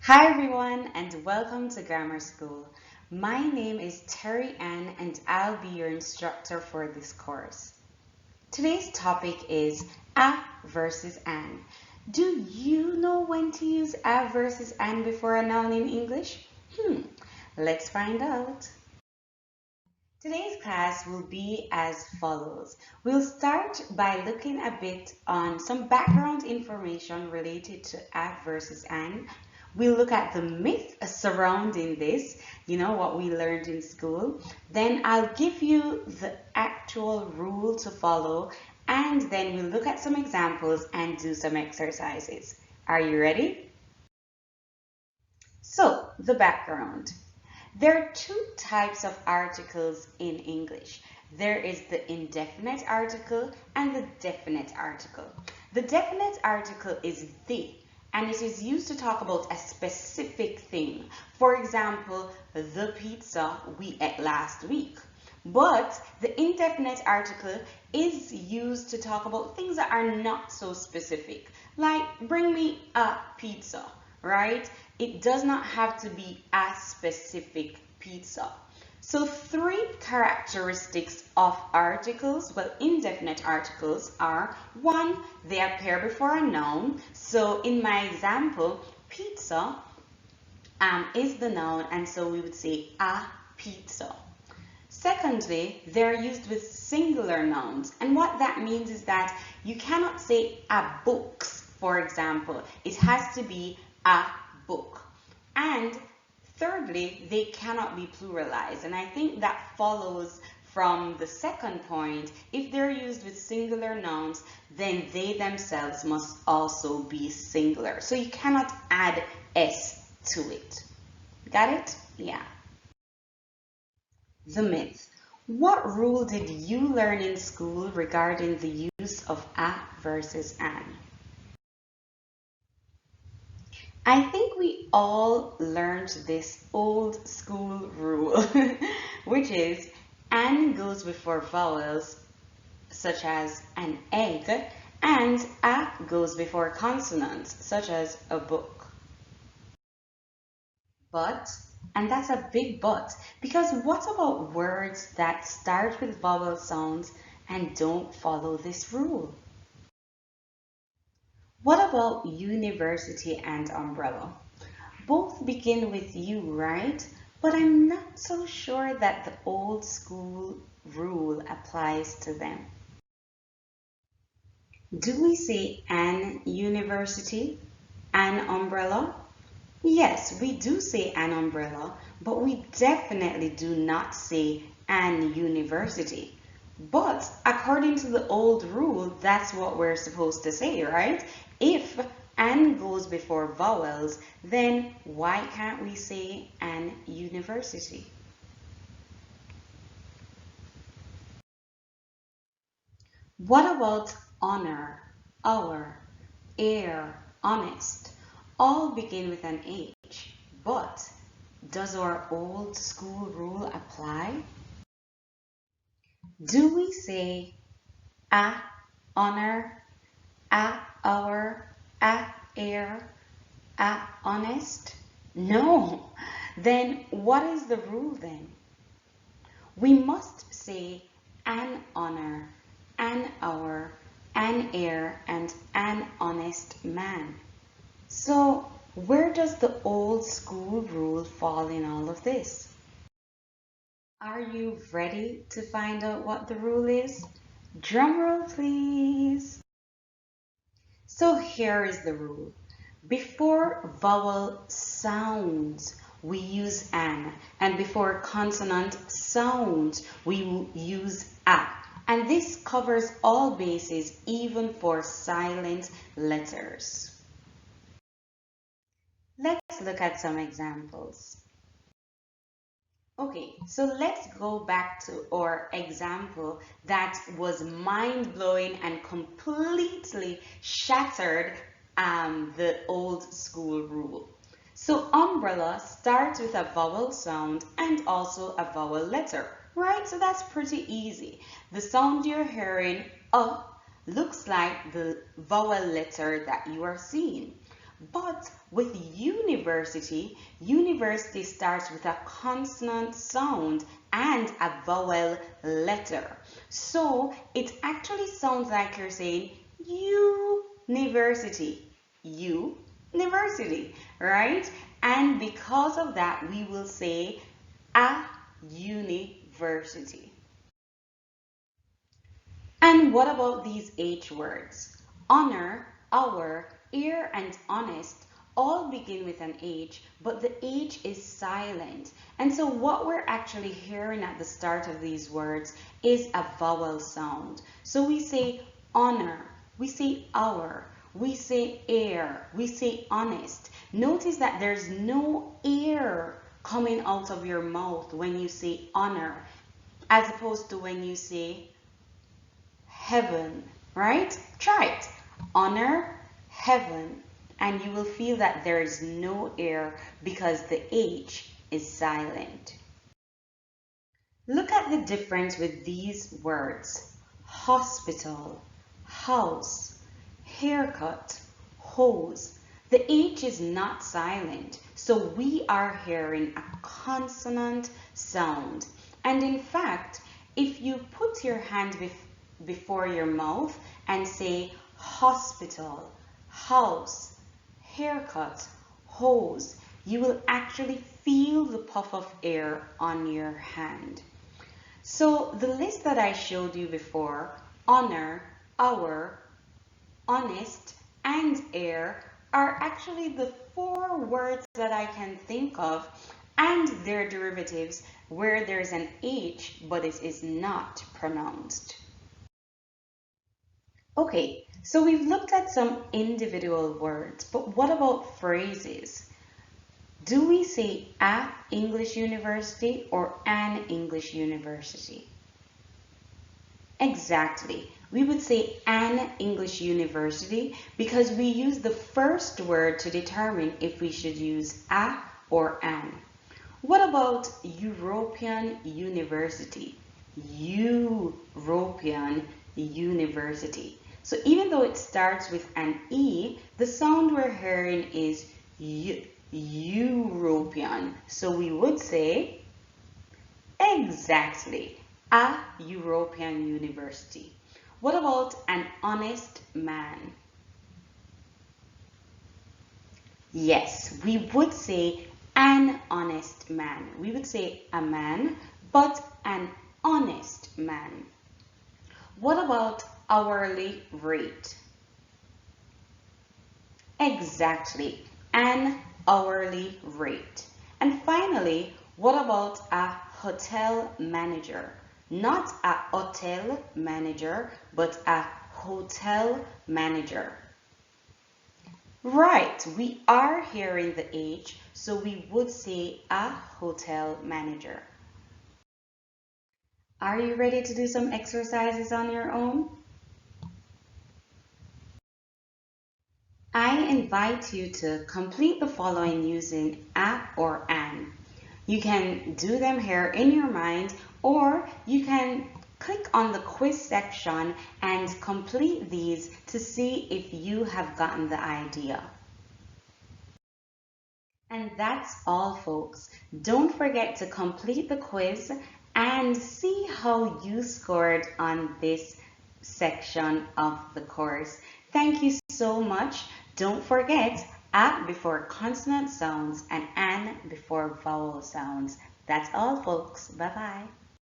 Hi everyone and welcome to Grammar School. My name is Terry Ann and I'll be your instructor for this course. Today's topic is a versus an. Do you know when to use a versus an before a noun in English? Let's find out. Today's class will be as follows. We'll start by looking a bit on some background information related to a versus an. We'll look at the myth surrounding this, what we learned in school. Then I'll give you the actual rule to follow, and then we'll look at some examples and do some exercises. Are you ready? So, the background. There are two types of articles in English. There is the indefinite article and the definite article. The definite article is the, and it is used to talk about a specific thing. For example, the pizza we ate last week. But the indefinite article is used to talk about things that are not so specific, like bring me a pizza, right? It does not have to be a specific pizza. So three characteristics of articles, indefinite articles are: one, they appear before a noun. So in my example, pizza is the noun, and so we would say a pizza. Secondly, they're used with singular nouns, and what that means is that you cannot say a books, for example. It has to be a book. And thirdly, they cannot be pluralized, and I think that follows from the second point. If they're used with singular nouns, then they themselves must also be singular. So you cannot add s to it. Got it? Yeah. The myth. What rule did you learn in school regarding the use of a versus an? I think we all learned this old school rule, which is an goes before vowels such as an egg, and a goes before consonants such as a book. But, and that's a big but, because what about words that start with vowel sounds and don't follow this rule? What about university and umbrella? Both begin with U, right? But I'm not so sure that the old school rule applies to them. Do we say an university, an umbrella? Yes, we do say an umbrella, but we definitely do not say an university. But according to the old rule, that's what we're supposed to say, right? If an goes before vowels, then why can't we say an university? What about honor, our, air, honest? All begin with an H, but does our old school rule apply? Do we say a honor, a our, a air, a honest? No. Then what is the rule then? We must say an honor, an hour, an heir, and an honest man. So where does the old school rule fall in all of this? Are you ready to find out what the rule is? Drum roll, please. So here is the rule. Before vowel sounds, we use an, and before consonant sounds, we will use a. And this covers all bases, even for silent letters. Let's look at some examples. Okay, so let's go back to our example that was mind-blowing and completely shattered the old school rule. So umbrella starts with a vowel sound and also a vowel letter, right? So that's pretty easy. The sound you're hearing, looks like the vowel letter that you are seeing. But with university, university starts with a consonant sound and a vowel letter. So it actually sounds like you're saying university, university, right? And because of that, we will say a university. And what about these H words? Honor, our, ear, and honest all begin with an H, but the H is silent. And so what we're actually hearing at the start of these words is a vowel sound. So we say honor, we say our, we say air, we say honest. Notice that there's no air coming out of your mouth when you say honor, as opposed to when you say heaven, right? Try it. Honor, heaven, and you will feel that there is no air because the H is silent. Look at the difference with these words. Hospital, house, haircut, hose. The H is not silent, so we are hearing a consonant sound. And in fact, if you put your hand before your mouth and say hospital, house, haircut, hose, you will actually feel the puff of air on your hand. So the list that I showed you before, honor, our, honest, and air, are actually the 4 words that I can think of and their derivatives where there's an H but it is not pronounced. Okay, so we've looked at some individual words, but what about phrases? Do we say a English university or an English university? Exactly. We would say an English university because we use the first word to determine if we should use a or an. What about European university? European university. So even though it starts with an E, the sound we're hearing is European. So we would say exactly a European university. What about an honest man? Yes, we would say an honest man. We would say a man, but an honest man. What about hourly rate? Exactly, an hourly rate. And finally, what about a hotel manager? Not a hotel manager, but a hotel manager. Right, we are hearing the H, so we would say a hotel manager. Are you ready to do some exercises on your own? I invite you to complete the following using a or an. You can do them here in your mind, or you can click on the quiz section and complete these to see if you have gotten the idea. And that's all, folks. Don't forget to complete the quiz and see how you scored on this section of the course. Thank you so much. Don't forget a before consonant sounds and an before vowel sounds. That's all, folks. Bye-bye.